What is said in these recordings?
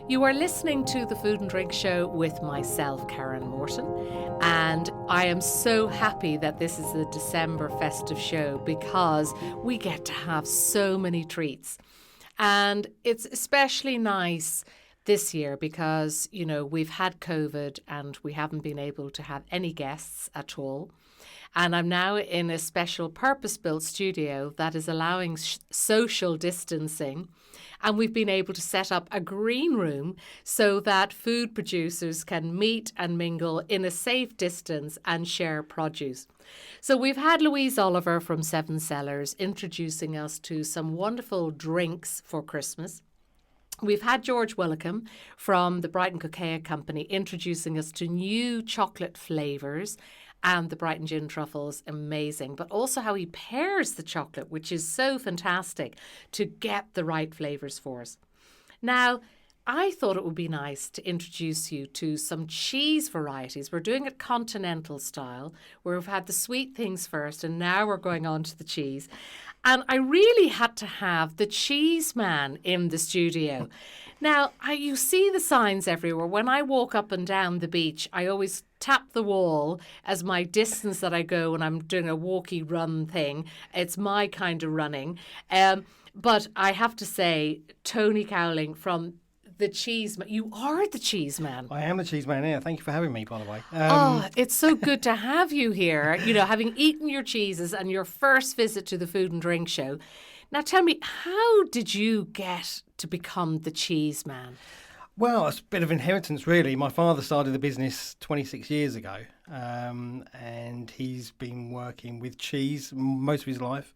You are listening to the Food and Drink Show with myself, Karen Morton, and I am so happy that this is the December festive show because we get to have so many treats. And it's especially nice this year because, you know, we've had COVID and we haven't been able to have any guests at all. And I'm now in a special purpose-built studio that is allowing social distancing. And we've been able to set up a green room so that food producers can meet and mingle in a safe distance and share produce. So we've had Louise Oliver from Seven Cellars introducing us to some wonderful drinks for Christmas. We've had George Willicombe from the Brighton Cocoa Company introducing us to new chocolate flavours, and the Brighton Gin Truffles, amazing. But also how he pairs the chocolate, which is so fantastic, to get the right flavours for us. Now, I thought it would be nice to introduce you to some cheese varieties. We're doing it continental style, where we've had the sweet things first, and now we're going on to the cheese. And I really had to have the cheese man in the studio. Now, you see the signs everywhere. When I walk up and down the beach, I always tap the wall as my distance that I go when I'm doing a walkie run thing. It's my kind of running. But I have to say, Tony Cowling from the cheese man. You are the cheese man. I am the cheese man, yeah. Thank you for having me, by the way. It's so good to have you here, you know, having eaten your cheeses and your first visit to the Food and Drink Show. Now tell me, how did you get to become the cheese man? Well, it's a bit of inheritance, really. My father started the business 26 years ago, and he's been working with cheese most of his life.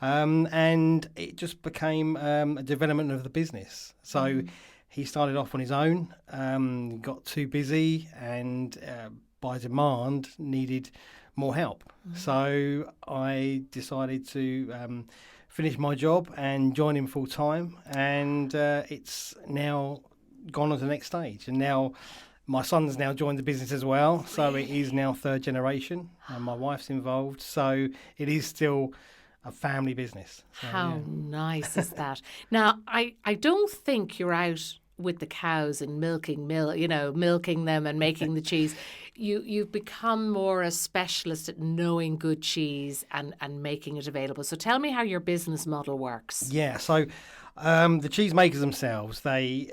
And it just became a development of the business. So he started off on his own, got too busy, and by demand needed more help. So I decided to finish my job and join him full time, and it's now gone on to the next stage. And now my son's now joined the business as well, so it is now third generation, and my wife's involved. So it is still a family business. So, how nice is that? Now, I don't think you're out with the cows and milking them and making the cheese. You've become more a specialist at knowing good cheese and making it available. So tell me how your business model works. Yeah, so the cheese makers themselves, they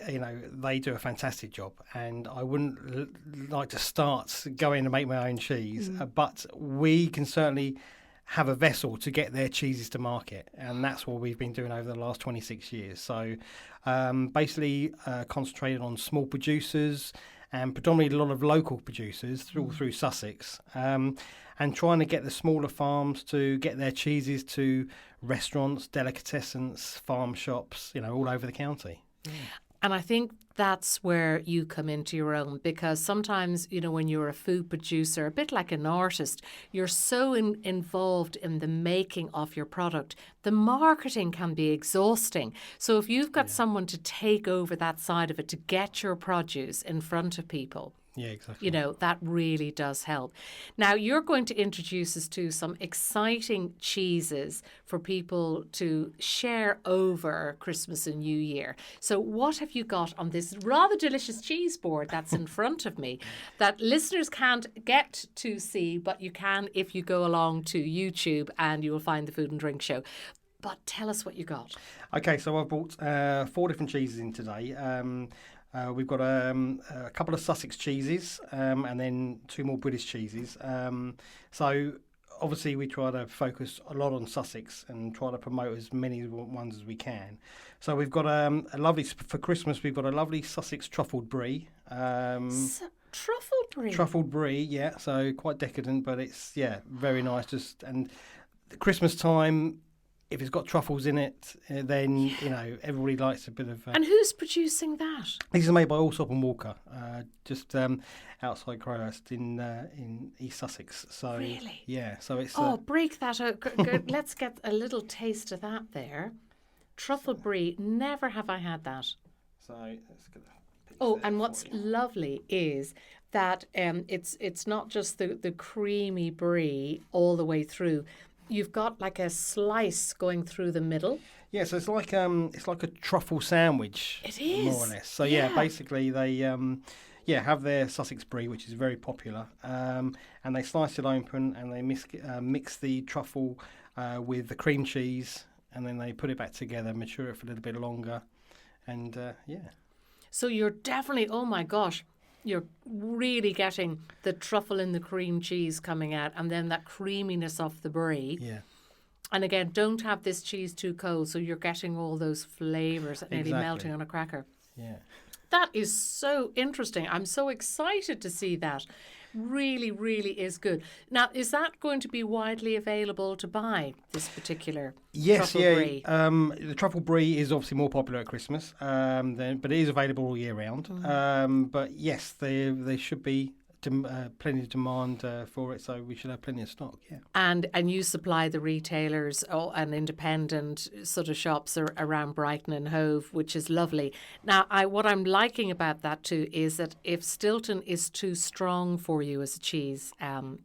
do a fantastic job, and I wouldn't like to start going to make my own cheese, but we can certainly have a vessel to get their cheeses to market, and that's what we've been doing over the last 26 years. So basically concentrated on small producers and predominantly a lot of local producers through Sussex, and trying to get the smaller farms to get their cheeses to restaurants, delicatessens, farm shops, all over the county. And I think that's where you come into your own, because sometimes, when you're a food producer, a bit like an artist, you're so involved in the making of your product. The marketing can be exhausting. So if you've got someone to take over that side of it, to get your produce in front of people, yeah, exactly. That really does help. Now, you're going to introduce us to some exciting cheeses for people to share over Christmas and New Year. So what have you got on this rather delicious cheese board that's in front of me that listeners can't get to see, but you can if you go along to YouTube and you will find the Food and Drink Show. But tell us what you got. Okay, so I've brought 4 different cheeses in today. We've got a couple of Sussex cheeses and then 2 more British cheeses. So obviously we try to focus a lot on Sussex and try to promote as many ones as we can. So we've got a lovely, for Christmas, we've got a lovely Sussex truffled brie. Truffled brie? Truffled brie, yeah. So quite decadent, but it's, very nice. And the Christmas time, if it's got truffles in it, then, everybody likes a bit of... And who's producing that? These are made by Allsop and Walker, just outside Crowhurst in East Sussex. So, really? Yeah, so it's... break that out. Let's get a little taste of that there. Truffle brie, never have I had that. So, let's get and what's lovely is that it's not just the creamy brie all the way through. you've got like a slice going through the middle. Yeah, so it's like a truffle sandwich. It is, more or less. So yeah, basically they have their Sussex brie, which is very popular, and they slice it open and they mix the truffle with the cream cheese, and then they put it back together, mature it for a little bit longer, and yeah. So you're definitely, oh my gosh, you're really getting the truffle and the cream cheese coming out, and then that creaminess of the brie. Yeah. And again, don't have this cheese too cold, so you're getting all those flavours nearly Exactly. melting on a cracker. Yeah. That is so interesting. I'm so excited to see that. Really, really is good. Now, is that going to be widely available to buy, this particular truffle brie? The truffle brie is obviously more popular at Christmas, but it is available all year round. But yes, there should be plenty of demand for it, so we should have plenty of stock. Yeah. And you supply the retailers and independent sort of shops around Brighton and Hove, which is lovely. Now, what I'm liking about that too is that if Stilton is too strong for you as a cheese,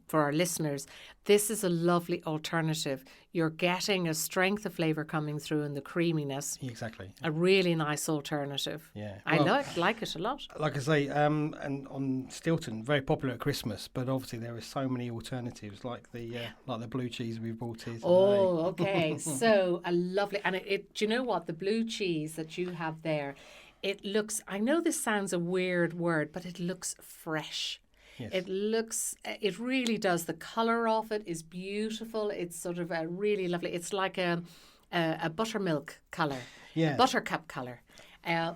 for our listeners, this is a lovely alternative. You're getting a strength of flavour coming through and the creaminess. Exactly. A really nice alternative. Yeah. I like it a lot. Like I say, and on Stilton, very popular at Christmas, but obviously there are so many alternatives, like the blue cheese we brought here today. Oh, okay. So a lovely, and it. Do you know what, the blue cheese that you have there? It looks. I know this sounds a weird word, but it looks fresh. Yes. It really does. The colour of it is beautiful. It's sort of a really lovely. It's like a buttermilk colour, buttercup colour.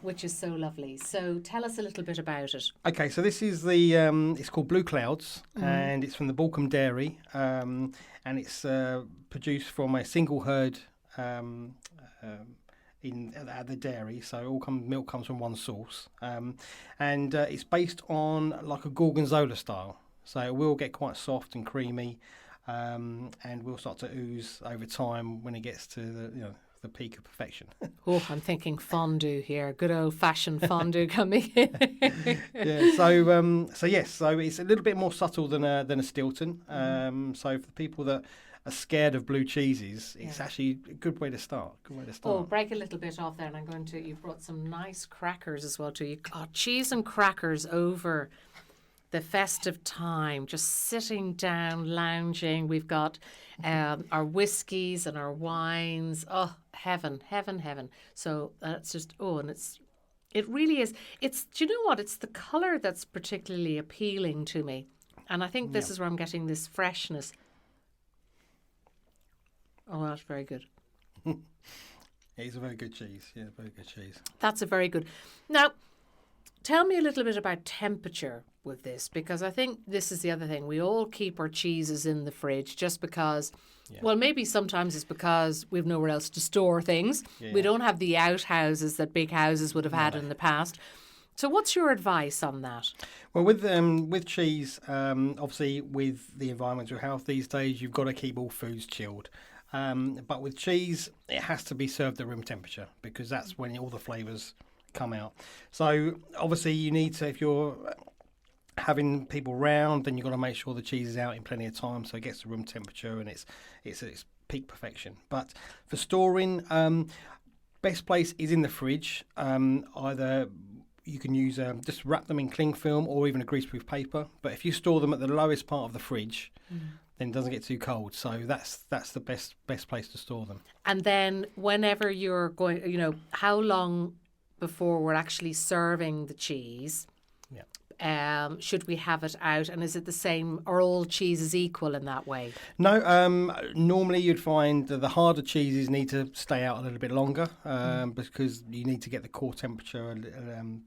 Which is so lovely. So tell us a little bit about it. Okay, so this is it's called Blue Clouds, and it's from the Balcombe Dairy, and it's produced from a single herd at the dairy. So milk comes from one source, and it's based on like a gorgonzola style. So it will get quite soft and creamy, and will start to ooze over time when it gets to the peak of perfection. Oh, I'm thinking fondue here. Good old-fashioned fondue coming in. Yeah. So it's a little bit more subtle than a Stilton. So for the people that are scared of blue cheeses, it's actually a good way to start. Oh, break a little bit off there, and you've brought some nice crackers as well too. You got cheese and crackers over the festive time, just sitting down, lounging. We've got our whiskies and our wines. Oh, heaven, heaven, heaven. So that's just, and it really is. Do you know what? It's the colour that's particularly appealing to me. And I think this is where I'm getting this freshness. Oh, that's very good. It's a very good cheese. Yeah, very good cheese. That's a very good. Now, tell me a little bit about temperature with this, because I think this is the other thing. We all keep our cheeses in the fridge just because, well, maybe sometimes it's because we've nowhere else to store things. Yeah. We don't have the outhouses that big houses would have had in the past. So what's your advice on that? Well, with cheese, obviously with the environmental health these days, you've got to keep all foods chilled. But with cheese, it has to be served at room temperature, because that's when all the flavours come out. So obviously you need to, if you're having people round, then you've got to make sure the cheese is out in plenty of time so it gets to room temperature and it's at its peak perfection. But for storing, best place is in the fridge. Either you can use just wrap them in cling film or even a greaseproof paper. But if you store them at the lowest part of the fridge, then it doesn't get too cold. So that's the best place to store them. And then whenever you're going, how long before we're actually serving the cheese, should we have it out? And is it the same? Are all cheeses equal in that way? No. Normally you'd find the harder cheeses need to stay out a little bit longer because you need to get the core temperature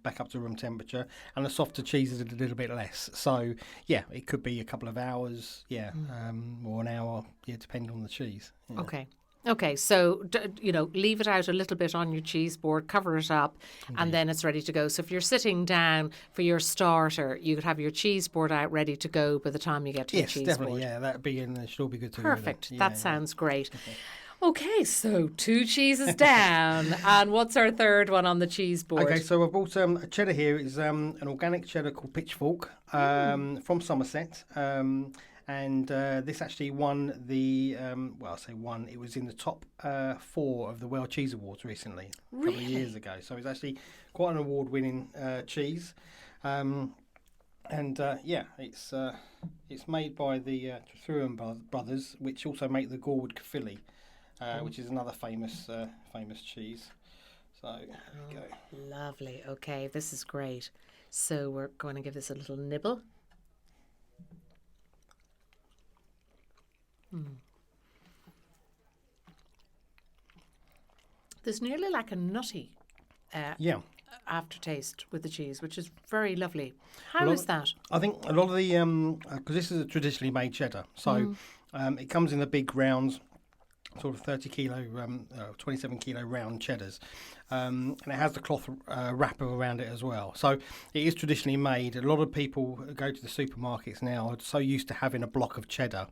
back up to room temperature, and the softer cheeses a little bit less. So yeah, it could be a couple of hours, or an hour, depending on the cheese. Yeah. Okay, so, leave it out a little bit on your cheese board, cover it up, and then it's ready to go. So if you're sitting down for your starter, you could have your cheese board out ready to go by the time you get to the cheese board. Yes, definitely, that'd be should all be good to go. Perfect, that sounds great. Okay, so 2 cheeses down, and what's our third one on the cheese board? Okay, so I've bought a cheddar here. It's an organic cheddar called Pitchfork from Somerset. And this actually won the, well, I say won, it was in the top 4 of the World Cheese Awards recently, a couple of years ago. So it's actually quite an award-winning cheese. Yeah, it's made by the Truhan brothers, which also make the Gorwood Caerphilly, which is another famous cheese. So there you go. Lovely. Okay, this is great. So we're going to give this a little nibble. There's nearly like a nutty aftertaste with the cheese, which is very lovely. How is that? I think a lot of the, because this is a traditionally made cheddar, so it comes in the big rounds, sort of 30 kilo, 27 kilo round cheddars, and it has the cloth wrapper around it as well. So it is traditionally made. A lot of people who go to the supermarkets now are so used to having a block of cheddar,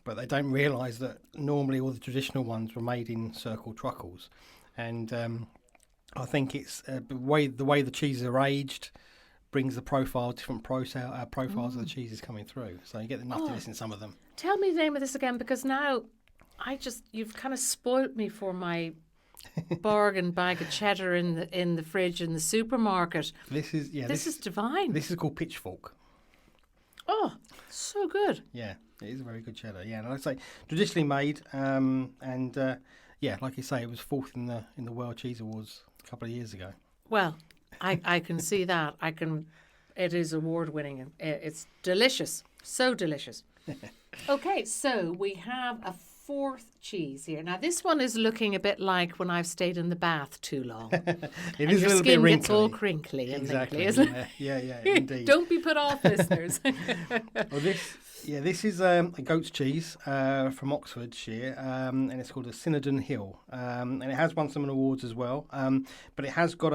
but they don't realise that normally all the traditional ones were made in circle truckles, and I think it's the way the cheeses are aged brings the different profiles of the cheeses coming through. So you get the nuttiness in some of them. Tell me the name of this again, because now you've kind of spoilt me for my bargain bag of cheddar in the fridge in the supermarket. This is divine. This is called Pitchfork. Oh, so good. Yeah, it is a very good cheddar. Yeah, and I'd say traditionally made, like you say, it was 4th in the World Cheese Awards a couple of years ago. Well, I can see that. It is award winning. It's delicious. So delicious. Okay, so we have a 4th cheese here. Now this one is looking a bit like when I've stayed in the bath too long. It and is your a little skin bit wrinkly. gets all crinkly and Exactly. wrinkly, isn't it? Yeah, indeed. Don't be put off, listeners. Well, this is a goat's cheese from Oxfordshire, and it's called a Cinedon Hill, and it has won some awards as well. But it has got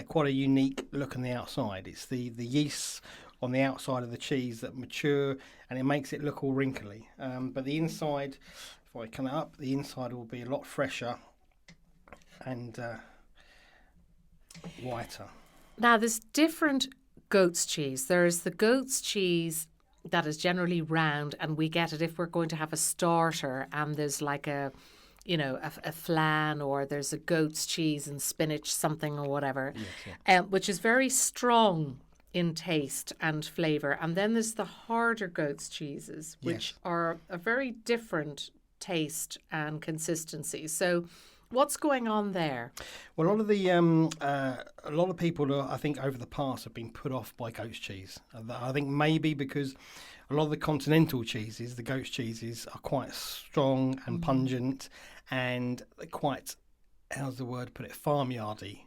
quite a unique look on the outside. It's the yeasts on the outside of the cheese that mature, and it makes it look all wrinkly. But the inside, if I come up, the inside will be a lot fresher and whiter. Now there's different goat's cheese. There's the goat's cheese that is generally round, and we get it if we're going to have a starter, and there's like a flan, or there's a goat's cheese and spinach something or whatever, which is very strong in taste and flavour. And then there's the harder goat's cheeses, which are a very different taste and consistency. So what's going on there? Well, a lot of people, I think, over the past have been put off by goat's cheese. I think maybe because a lot of the continental cheeses, the goat's cheeses, are quite strong and pungent and quite, how's the word put it, farmyardy.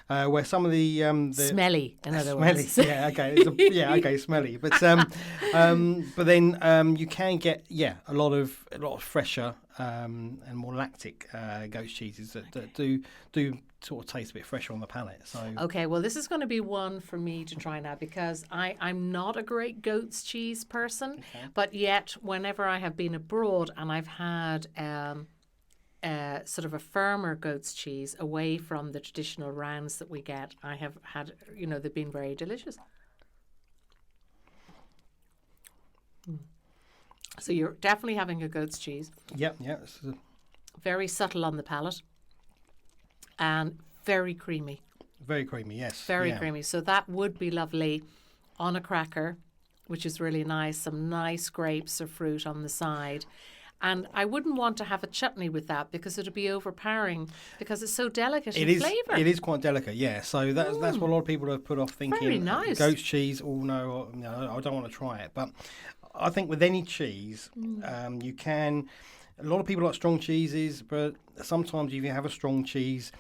Where some of the smelly, in other words. Smelly, smelly. But then you can get a lot of fresher and more lactic goat's cheeses that do sort of taste a bit fresher on the palate. So okay, well, this is going to be one for me to try now, because I'm not a great goat's cheese person, but yet whenever I have been abroad and I've had sort of a firmer goat's cheese away from the traditional rounds that we get, I have had, they've been very delicious. So you're definitely having a goat's cheese. Yeah. Very subtle on the palate and very creamy. Very creamy, yes. Very creamy. So that would be lovely on a cracker, which is really nice. Some nice grapes or fruit on the side. And I wouldn't want to have a chutney with that, because it would be overpowering, because it's so delicate in flavour. It is quite delicate, yeah. So that's what a lot of people have put off, thinking very nice. Goat's cheese. Oh no, I don't want to try it. But I think with any cheese, you can. A lot of people like strong cheeses, but sometimes if you have a strong cheese,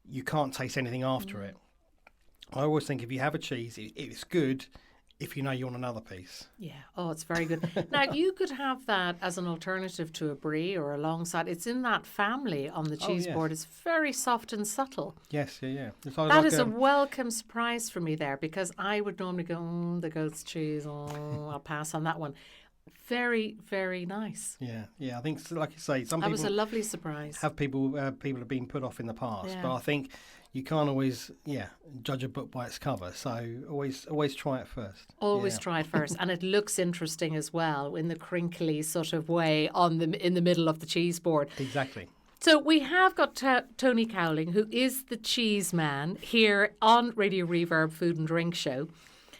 you can't taste anything after it. I always think if you have a cheese, it's good if you know you want another piece. Yeah. Oh, it's very good. Now, you could have that as an alternative to a brie or alongside. It's in that family on the cheese board. It's very soft and subtle. Yes, yeah. That is a welcome surprise for me there, because I would normally go, the goat's cheese, I'll pass on that one. Very, very nice. Yeah. I think, like you say, some that people... was a lovely surprise. People have been put off in the past, but I think you can't always judge a book by its cover. So always try it first. Always try it first, and it looks interesting as well in the crinkly sort of way in the middle of the cheese board. Exactly. So we have got Tony Cowling, who is the cheese man, here on Radio Reverb Food and Drink Show.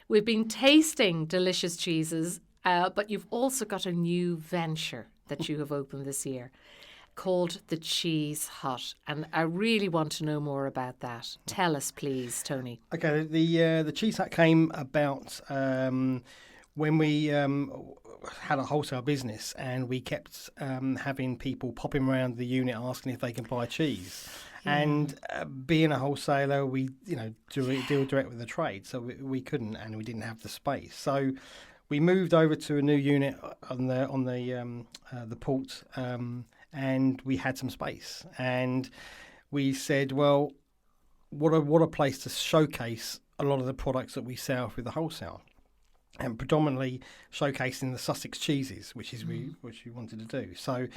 We've been tasting delicious cheeses, but you've also got a new venture that you have opened this year called the Cheese Hut, and I really want to know more about that. Tell us, please, Tony. Okay, the Cheese Hut came about when we had a wholesale business, and we kept having people popping around the unit asking if they can buy cheese. And being a wholesaler, we deal direct with the trade, so we couldn't, and we didn't have the space. So we moved over to a new unit on the port, and we had some space. And we said, well, what a place to showcase a lot of the products that we sell through the wholesale, and predominantly showcasing the Sussex cheeses, which we wanted to do. So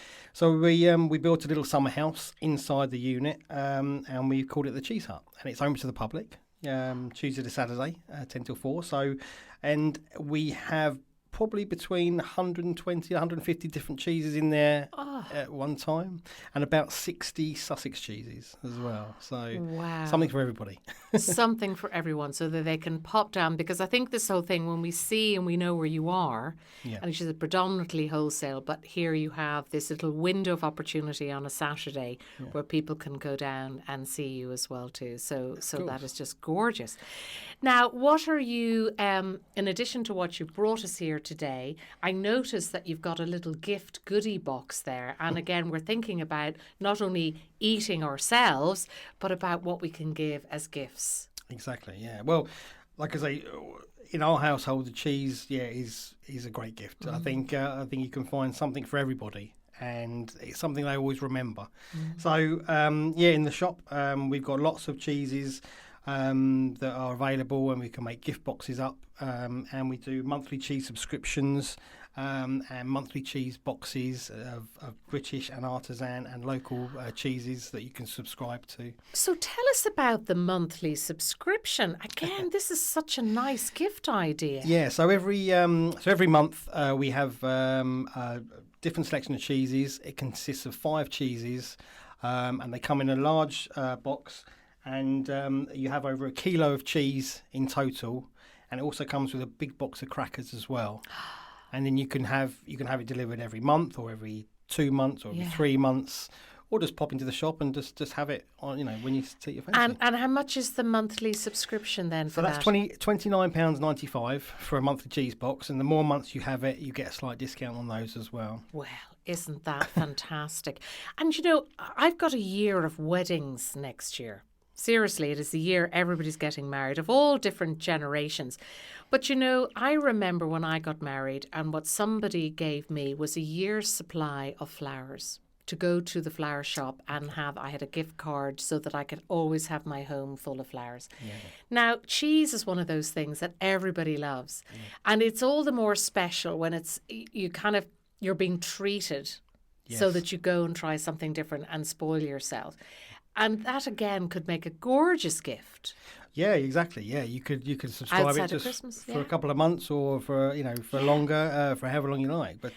we built a little summer house inside the unit, and we called it the Cheese Hut, and it's open to the public Tuesday to Saturday, 10 till 4. And we have probably between 120, 150 different cheeses in there at one time, and about 60 Sussex cheeses as well. So something for everybody. Something for everyone, so that they can pop down. Because I think this whole thing, when we see and we know where you are, and it's predominantly wholesale, but here you have this little window of opportunity on a Saturday where people can go down and see you as well too. So that is just gorgeous. Now, what are you, in addition to what you brought us here today, I noticed that you've got a little gift goodie box there. And again, we're thinking about not only eating ourselves, but about what we can give as gifts. Exactly, yeah. Well, like I say, in our household, the cheese, is a great gift. I think you can find something for everybody, and it's something they always remember. So, in the shop, we've got lots of cheeses that are available, and we can make gift boxes up, and we do monthly cheese subscriptions and monthly cheese boxes of British and artisan and local cheeses that you can subscribe to. So tell us about the monthly subscription. Again, this is such a nice gift idea. Yeah, so every month we have a different selection of cheeses. It consists of 5 cheeses, and they come in a large box. And you have over 1 kilo of cheese in total, and it also comes with a big box of crackers as well. And then you can have it delivered every month, or every 2 months, or every 3 months, or just pop into the shop and just have it on, when you take your fancy. And how much is the monthly subscription then for that? So that's £29.95 for a monthly cheese box, and the more months you have it, you get a slight discount on those as well. Well, isn't that fantastic? And I've got a year of weddings next year. Seriously, it is the year everybody's getting married, of all different generations. But I remember when I got married, and what somebody gave me was a year's supply of flowers to go to the flower shop and I had a gift card so that I could always have my home full of flowers. Yeah. Now, cheese is one of those things that everybody loves. Yeah. And it's all the more special when you're being treated so that you go and try something different and spoil yourself. And that again could make a gorgeous gift. Yeah, exactly. Yeah, you could subscribe outside it just Christmas, for a couple of months, or for longer, for however long you like. But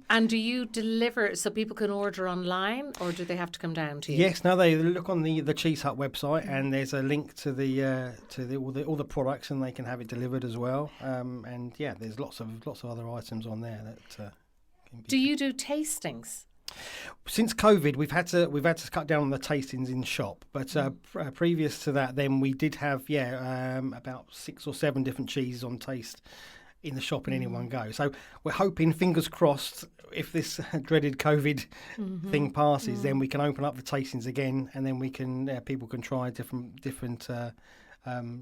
and do you deliver so people can order online, or do they have to come down to you? Yes, no, they look on the Cheese Hut website, and there's a link to all the products, and they can have it delivered as well. And there's lots of other items on there that. Do you do tastings? Since COVID, we've had to cut down on the tastings in shop, but previous to that, then we did have about 6 or 7 different cheeses on taste in the shop in any one go. So we're hoping, fingers crossed, if this dreaded COVID thing passes, then we can open up the tastings again, and then we can people can try different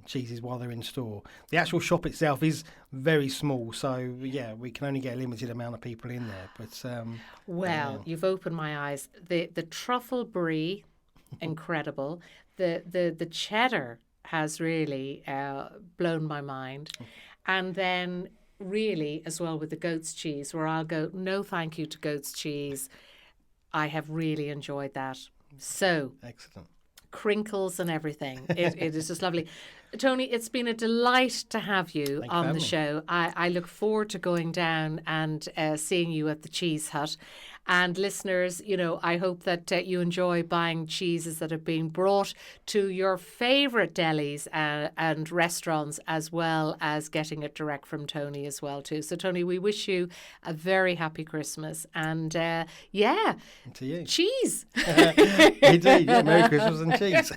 cheeses while they're in store. The actual shop itself is very small, so we can only get a limited amount of people in there. But you've opened my eyes. The truffle brie, incredible. The cheddar has really blown my mind, and then really as well with the goat's cheese, where I'll go, no thank you to goat's cheese. I have really enjoyed that. So excellent. crinkles and everything. It is just lovely. Tony, it's been a delight to have you on the show. I look forward to going down and seeing you at the Cheese Hut. And listeners, you know, I hope that you enjoy buying cheeses that have been brought to your favourite delis and restaurants, as well as getting it direct from Tony as well too. So Tony, we wish you a very happy Christmas, and and to you, cheese. Indeed, yeah, Merry Christmas and cheese.